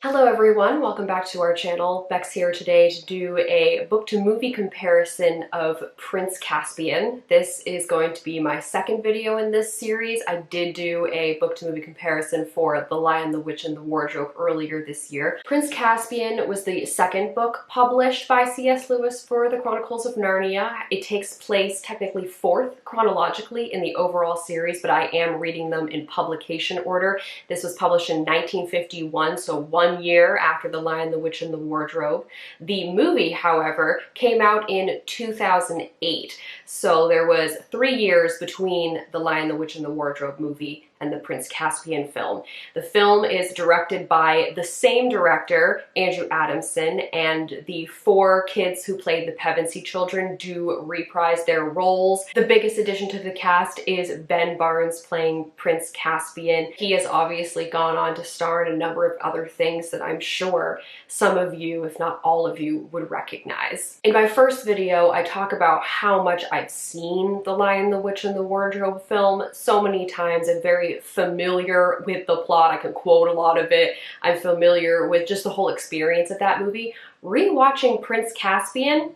Hello everyone, welcome back to our channel. Bex here today to do a book-to-movie comparison of Prince Caspian. This is going to be my second video in this series. I did do a book-to-movie comparison for The Lion, the Witch, and the Wardrobe earlier this year. Prince Caspian was the second book published by C.S. Lewis for the Chronicles of Narnia. It takes place technically fourth chronologically in the overall series, but I am reading them in publication order. This was published in 1951, so one year after The Lion, the Witch, and the Wardrobe. The movie, however, came out in 2008. So there was 3 years between The Lion, the Witch, and the Wardrobe movie and the Prince Caspian film. The film is directed by the same director, Andrew Adamson, and the 4 kids who played the Pevensey children do reprise their roles. The biggest addition to the cast is Ben Barnes playing Prince Caspian. He has obviously gone on to star in a number of other things that I'm sure some of you, if not all of you, would recognize. In my first video, I talk about how much I've seen The Lion, the Witch, and the Wardrobe film so many times. I'm very familiar with the plot. I can quote a lot of it. I'm familiar with just the whole experience of that movie. Rewatching Prince Caspian,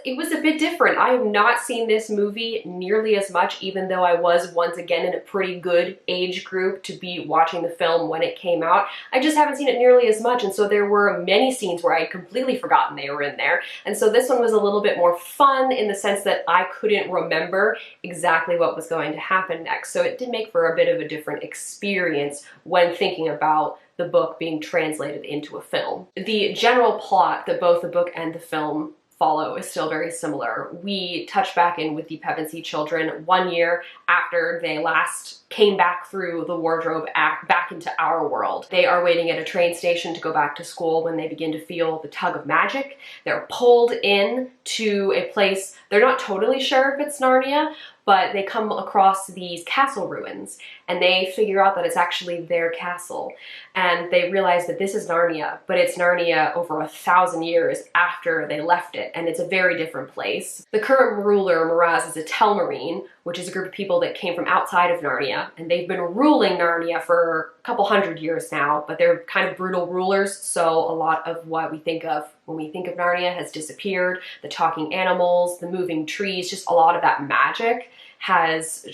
it was a bit different. I have not seen this movie nearly as much, even though I was once again in a pretty good age group to be watching the film when it came out. I just haven't seen it nearly as much, and so there were many scenes where I had completely forgotten they were in there. And so this one was a little bit more fun in the sense that I couldn't remember exactly what was going to happen next. So it did make for a bit of a different experience when thinking about the book being translated into a film. The general plot that both the book and the film follow is still very similar. We touch back in with the Pevensey children 1 year after they last came back through the Wardrobe Act back into our world. They are waiting at a train station to go back to school when they begin to feel the tug of magic. They're pulled in to a place, they're not totally sure if it's Narnia, but they come across these castle ruins and they figure out that it's actually their castle. And they realize that this is Narnia, but it's Narnia over 1,000 years after they left it, and it's a very different place. The current ruler, Miraz, is a Telmarine, which is a group of people that came from outside of Narnia, and they've been ruling Narnia for a couple hundred years now, but they're kind of brutal rulers, so a lot of what we think of when we think of Narnia has disappeared. The talking animals, the moving trees, just a lot of that magic has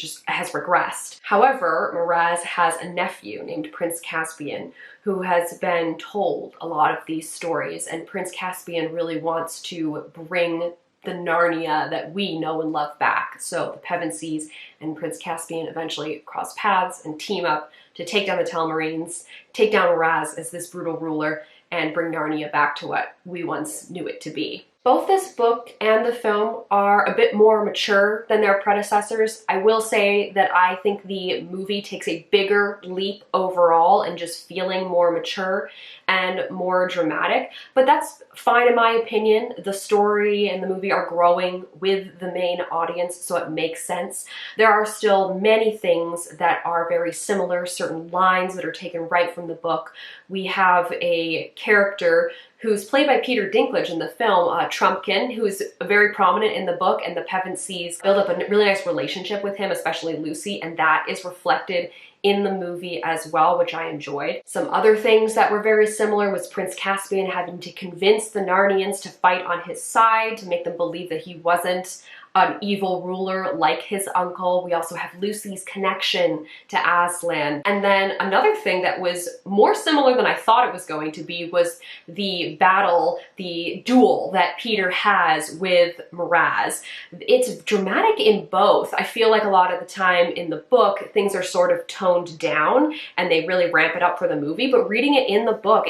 regressed. However, Miraz has a nephew named Prince Caspian who has been told a lot of these stories, and Prince Caspian really wants to bring the Narnia that we know and love back. So the Pevenseys and Prince Caspian eventually cross paths and team up to take down the Telmarines, take down Miraz as this brutal ruler, and bring Narnia back to what we once knew it to be. Both this book and the film are a bit more mature than their predecessors. I will say that I think the movie takes a bigger leap overall in just feeling more mature and more dramatic, but that's fine in my opinion. The story and the movie are growing with the main audience, so it makes sense. There are still many things that are very similar, certain lines that are taken right from the book. We have a character who's played by Peter Dinklage in the film, Trumpkin, who is very prominent in the book, and the Pevenseys build up a really nice relationship with him, especially Lucy, and that is reflected in the movie as well, which I enjoyed. Some other things that were very similar was Prince Caspian having to convince the Narnians to fight on his side, to make them believe that he wasn't an evil ruler like his uncle. We also have Lucy's connection to Aslan. And then another thing that was more similar than I thought it was going to be was the battle, the duel that Peter has with Miraz. It's dramatic in both. I feel like a lot of the time in the book, things are sort of toned down and they really ramp it up for the movie, but reading it in the book,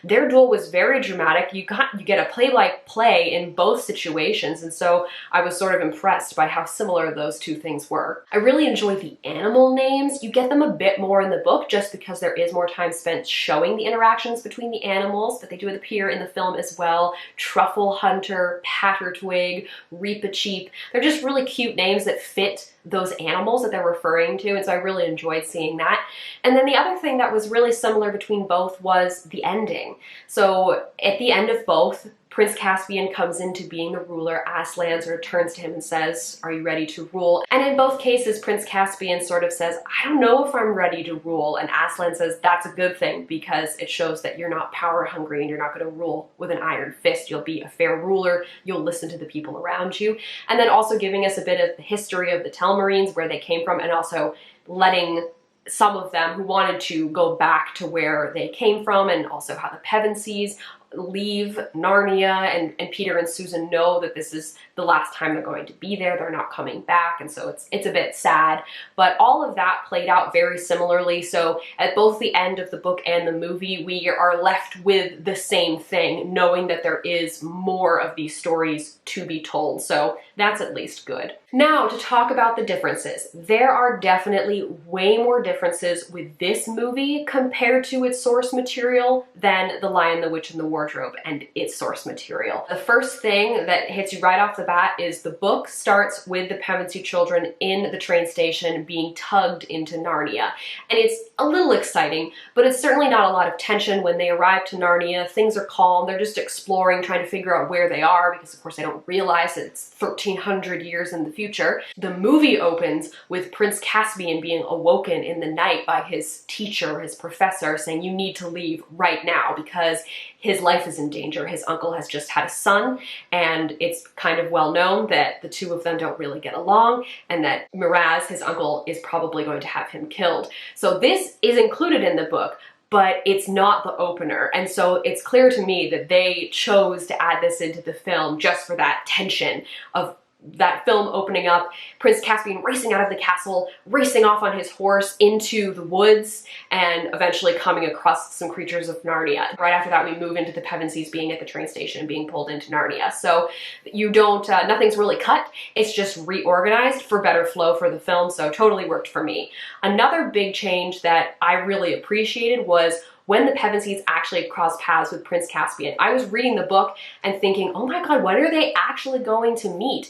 their duel was very dramatic. You get a play-like-play in both situations, and so I was sort of impressed by how similar those two things were. I really enjoy the animal names. You get them a bit more in the book just because there is more time spent showing the interactions between the animals, but they do appear in the film as well. Truffle Hunter, Pattertwig, Reepicheep. They're just really cute names that fit those animals that they're referring to, and so I really enjoyed seeing that. And then the other thing that was really similar between both was the ending. So at the end of both, Prince Caspian comes into being the ruler, Aslan sort of turns to him and says, "Are you ready to rule?" And in both cases, Prince Caspian sort of says, "I don't know if I'm ready to rule." And Aslan says, "That's a good thing, because it shows that you're not power hungry and you're not going to rule with an iron fist. You'll be a fair ruler. You'll listen to the people around you." And then also giving us a bit of the history of the Telmarines, where they came from, and also letting some of them who wanted to go back to where they came from, and also how the Pevensies leave Narnia, and Peter and Susan know that this is the last time they're going to be there. They're not coming back, and so it's a bit sad. But all of that played out very similarly. So at both the end of the book and the movie, we are left with the same thing, knowing that there is more of these stories to be told. So that's at least good. Now, to talk about the differences. There are definitely way more differences with this movie compared to its source material than The Lion, the Witch, and the Wardrobe and its source material. The first thing that hits you right off the bat is the book starts with the Pevensey children in the train station being tugged into Narnia. And it's a little exciting, but it's certainly not a lot of tension when they arrive to Narnia. Things are calm. They're just exploring, trying to figure out where they are, because of course they don't realize that it's 1300 years in the future. The movie opens with Prince Caspian being awoken in the night by his teacher, his professor, saying, "You need to leave right now because his life is in danger. His uncle has just had a son, and it's kind of well known that the two of them don't really get along, and that Miraz, his uncle, is probably going to have him killed." So this is included in the book, but it's not the opener. And so it's clear to me that they chose to add this into the film just for that tension of that film opening up, Prince Caspian racing out of the castle, racing off on his horse into the woods, and eventually coming across some creatures of Narnia. Right after that, we move into the Pevensies being at the train station and being pulled into Narnia. So you don't, nothing's really cut. It's just reorganized for better flow for the film, so totally worked for me. Another big change that I really appreciated was when the Pevensies actually crossed paths with Prince Caspian. I was reading the book and thinking, oh my god, when are they actually going to meet?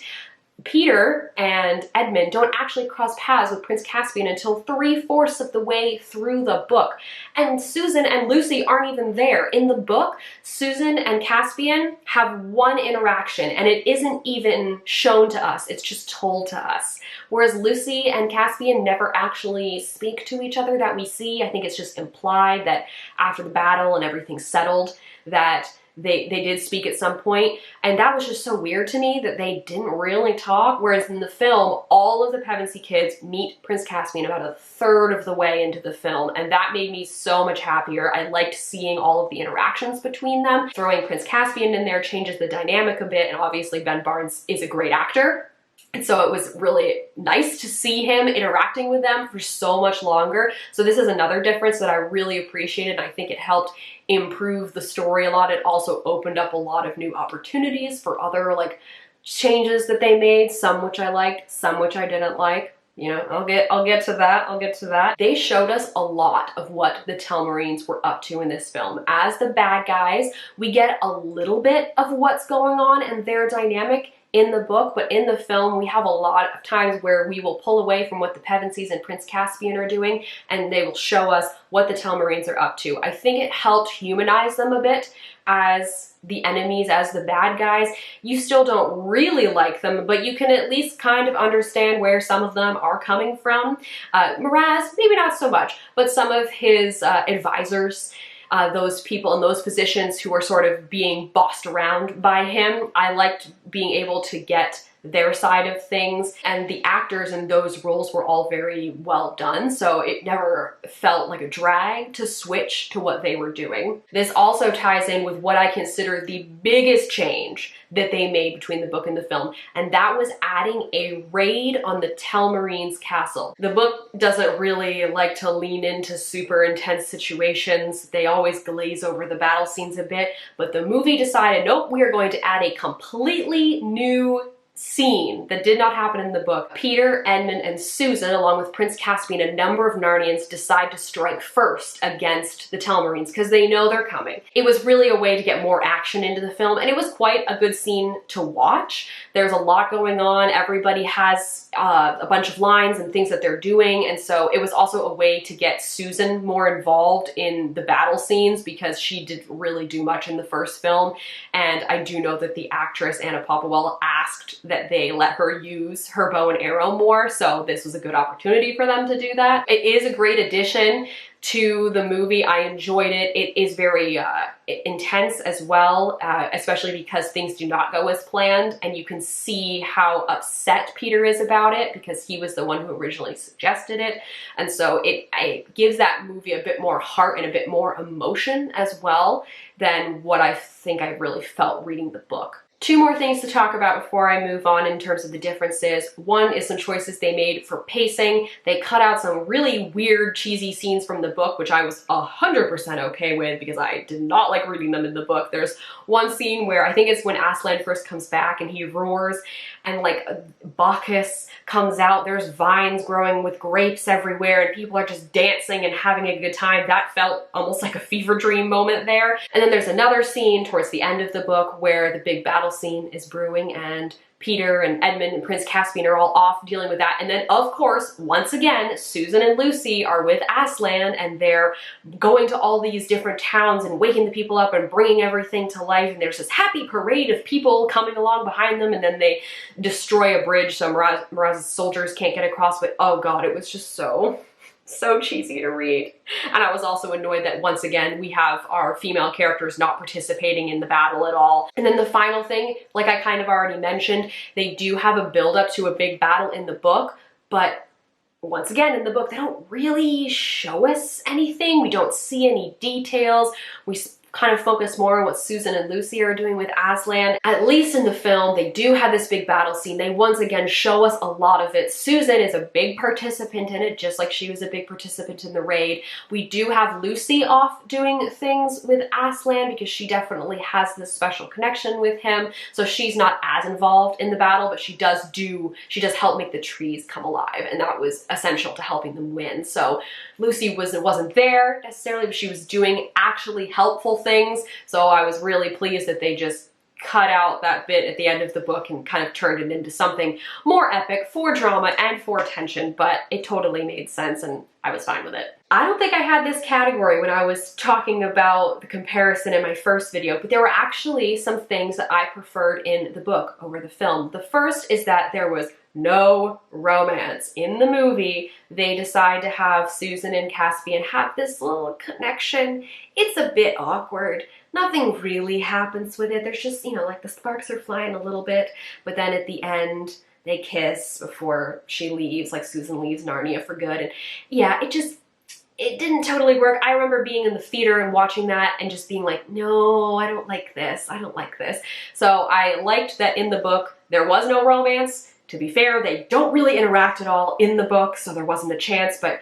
Peter and Edmund don't actually cross paths with Prince Caspian until 3/4 of the way through the book. And Susan and Lucy aren't even there. In the book, Susan and Caspian have one interaction, and it isn't even shown to us, it's just told to us. Whereas Lucy and Caspian never actually speak to each other that we see. I think it's just implied that after the battle and everything's settled, that they did speak at some point, and that was just so weird to me that they didn't really talk, whereas in the film, all of the Pevensey kids meet Prince Caspian about 1/3 of the way into the film, and that made me so much happier. I liked seeing all of the interactions between them. Throwing Prince Caspian in there changes the dynamic a bit, and obviously Ben Barnes is a great actor. And so it was really nice to see him interacting with them for so much longer. So this is another difference that I really appreciated, and I think it helped improve the story a lot. It also opened up a lot of new opportunities for other changes that they made, some which I liked, some which I didn't like. You know, I'll get to that. They showed us a lot of what the Telmarines were up to in this film. As the bad guys, we get a little bit of what's going on and their dynamic in the book, but in the film we have a lot of times where we will pull away from what the Pevensies and Prince Caspian are doing, and they will show us what the Telmarines are up to. I think it helped humanize them a bit as the enemies, as the bad guys. You still don't really like them, but you can at least kind of understand where some of them are coming from. Miraz, maybe not so much, but some of his advisors, those people in those positions who are sort of being bossed around by him, I liked being able to get their side of things, and the actors in those roles were all very well done, so it never felt like a drag to switch to what they were doing. This also ties in with what I consider the biggest change that they made between the book and the film, and that was adding a raid on the Telmarines castle. The book doesn't really like to lean into super intense situations. They always glaze over the battle scenes a bit, but the movie decided, nope, we are going to add a completely new scene that did not happen in the book. Peter, Edmund, and Susan, along with Prince Caspian, a number of Narnians, decide to strike first against the Telmarines because they know they're coming. It was really a way to get more action into the film, and it was quite a good scene to watch. There's a lot going on. Everybody has a bunch of lines and things that they're doing, and so it was also a way to get Susan more involved in the battle scenes because she didn't really do much in the first film, and I do know that the actress Anna Popplewell asked that they let her use her bow and arrow more, so this was a good opportunity for them to do that. It is a great addition to the movie. I enjoyed it. It is very intense as well, especially because things do not go as planned, and you can see how upset Peter is about it because he was the one who originally suggested it, and so it gives that movie a bit more heart and a bit more emotion as well than what I think I really felt reading the book. Two more things to talk about before I move on in terms of the differences. One is some choices they made for pacing. They cut out some really weird, cheesy scenes from the book, which I was 100% okay with because I did not like reading them in the book. There's one scene where I think it's when Aslan first comes back and he roars and like Bacchus comes out. There's vines growing with grapes everywhere and people are just dancing and having a good time. That felt almost like a fever dream moment there. And then there's another scene towards the end of the book where the big battle scene is brewing and Peter and Edmund and Prince Caspian are all off dealing with that. And then, of course, once again, Susan and Lucy are with Aslan and they're going to all these different towns and waking the people up and bringing everything to life. And there's this happy parade of people coming along behind them, and then they destroy a bridge so Miraz's soldiers can't get across. But oh god, it was just so cheesy to read. And I was also annoyed that once again we have our female characters not participating in the battle at all. And then the final thing, like I kind of already mentioned, they do have a build up to a big battle in the book, but once again in the book they don't really show us anything. We don't see any details. We kind of focus more on what Susan and Lucy are doing with Aslan. At least in the film, they do have this big battle scene. They once again show us a lot of it. Susan is a big participant in it, just like she was a big participant in the raid. We do have Lucy off doing things with Aslan because she definitely has this special connection with him. So she's not as involved in the battle, but she does help make the trees come alive, and that was essential to helping them win. So Lucy wasn't there necessarily, but she was doing actually helpful things, so I was really pleased that they just cut out that bit at the end of the book and kind of turned it into something more epic for drama and for tension, but it totally made sense and I was fine with it. I don't think I had this category when I was talking about the comparison in my first video, but there were actually some things that I preferred in the book over the film. The first is that there was no romance. In the movie, they decide to have Susan and Caspian have this little connection. It's a bit awkward. Nothing really happens with it. There's just, you know, like the sparks are flying a little bit, but then at the end, they kiss before she leaves, like Susan leaves Narnia for good. And yeah, it didn't totally work. I remember being in the theater and watching that and just being like, no, I don't like this. I don't like this. So I liked that in the book, there was no romance. To be fair, they don't really interact at all in the book, so there wasn't a chance, but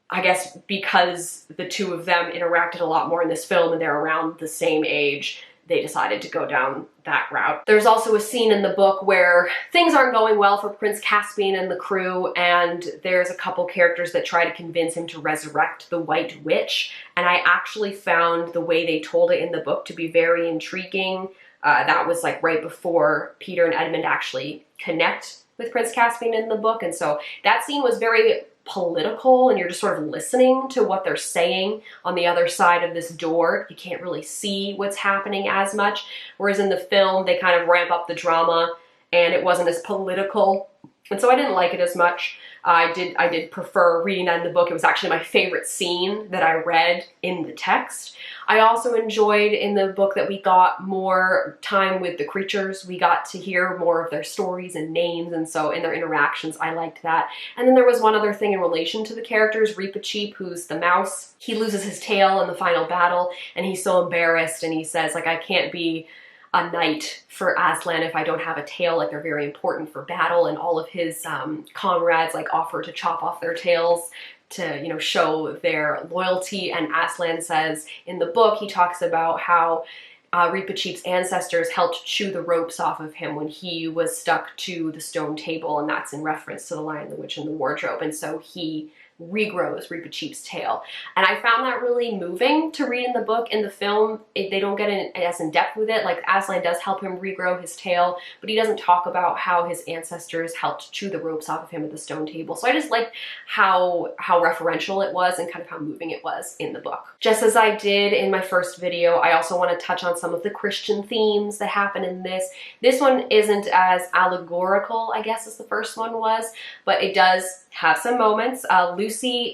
I guess because the two of them interacted a lot more in this film and they're around the same age, they decided to go down that route. There's also a scene in the book where things aren't going well for Prince Caspian and the crew, and there's a couple characters that try to convince him to resurrect the White Witch, and I actually found the way they told it in the book to be very intriguing. That was like right before Peter and Edmund actually connect with Prince Caspian in the book, and so that scene was very political and you're just sort of listening to what they're saying on the other side of this door. You can't really see what's happening as much, whereas in the film they kind of ramp up the drama and it wasn't as political, and so I didn't like it as much. I did prefer reading that in the book. It was actually my favorite scene that I read in the text. I also enjoyed in the book that we got more time with the creatures. We got to hear more of their stories and names, and so in their interactions, I liked that. And then there was one other thing in relation to the characters. Reepicheep, who's the mouse, he loses his tail in the final battle, and he's so embarrassed, and he says, like, I can't be a knight for Aslan if I don't have a tail, like they're very important for battle, and all of his comrades like offer to chop off their tails to, you know, show their loyalty. And Aslan says in the book, he talks about how Reepicheep's ancestors helped chew the ropes off of him when he was stuck to the stone table, and that's in reference to The Lion, the Witch, and the Wardrobe. And so he regrows Reepicheep's tail. And I found that really moving to read in the book. In the film, they don't get as in depth with it. Like, Aslan does help him regrow his tail, but he doesn't talk about how his ancestors helped chew the ropes off of him at the stone table. So I just liked how referential it was and kind of how moving it was in the book. Just as I did in my first video, I also want to touch on some of the Christian themes that happen in this. This one isn't as allegorical, I guess, as the first one was, but it does have some moments. Lucy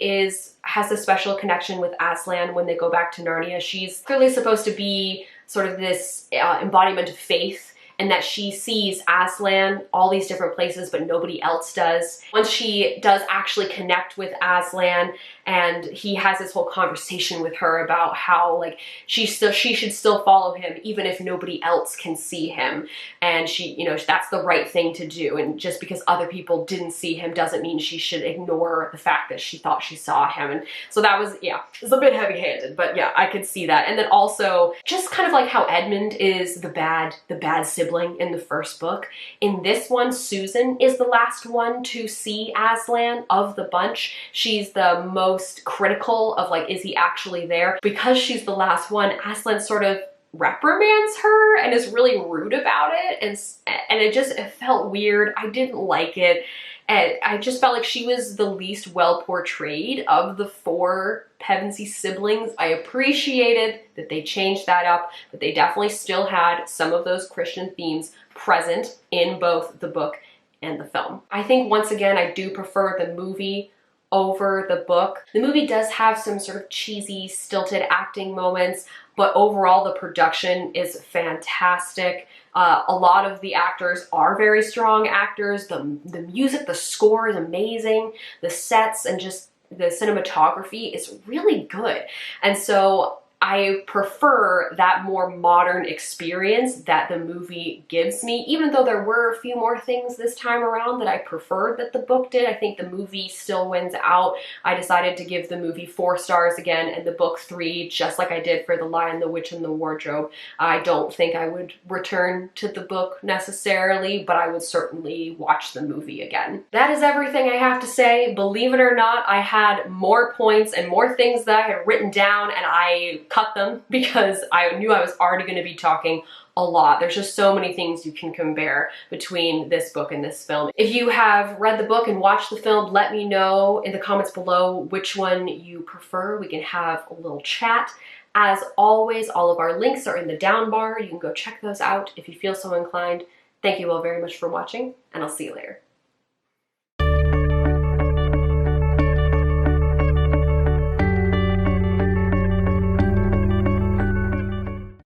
has a special connection with Aslan when they go back to Narnia. She's clearly supposed to be sort of this embodiment of faith, and that she sees Aslan all these different places, but nobody else does. Once she does actually connect with Aslan, and he has this whole conversation with her about how, like, she should still follow him even if nobody else can see him, and she, you know, that's the right thing to do, and just because other people didn't see him doesn't mean she should ignore the fact that she thought she saw him. And so that was, yeah, it was a bit heavy-handed, but yeah, I could see that. And then also just kind of like how Edmund is the bad sibling in the first book. In this one, Susan is the last one to see Aslan of the bunch. She's the most critical of, like, is he actually there? Because she's the last one, Aslan sort of reprimands her and is really rude about it, and it felt weird. I didn't like it. And I just felt like she was the least well portrayed of the four Pevensie siblings. I appreciated that they changed that up, but they definitely still had some of those Christian themes present in both the book and the film. I think, once again, I do prefer the movie over the book. The movie does have some sort of cheesy, stilted acting moments, but overall the production is fantastic. A lot of the actors are very strong actors. The music, the score is amazing. The sets and just the cinematography is really good. And so I prefer that more modern experience that the movie gives me, even though there were a few more things this time around that I preferred that the book did. I think the movie still wins out. I decided to give the movie 4 stars again and the book 3, just like I did for The Lion, the Witch, and the Wardrobe. I don't think I would return to the book necessarily, but I would certainly watch the movie again. That is everything I have to say. Believe it or not, I had more points and more things that I had written down, and I cut them because I knew I was already going to be talking a lot. There's just so many things you can compare between this book and this film. If you have read the book and watched the film, let me know in the comments below which one you prefer. We can have a little chat. As always, all of our links are in the down bar. You can go check those out if you feel so inclined. Thank you all very much for watching, and I'll see you later.